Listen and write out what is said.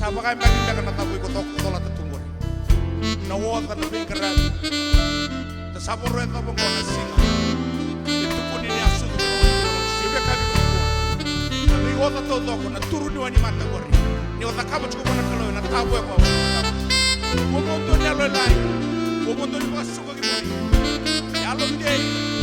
Sabagai baginda kana tabu ko tok tola tetungor. Na wota na bingkaran. Ta saboro eta bongo na singa. Itu pun ini asu. Sibe kami ko. Na wota to doko na turu ni wani mata gori. Ni wota kabo chiko na kalo na tabu ko. Ko mondo ni alo lai. Ko mondo ni pasu ko ki. Ya lo ndei.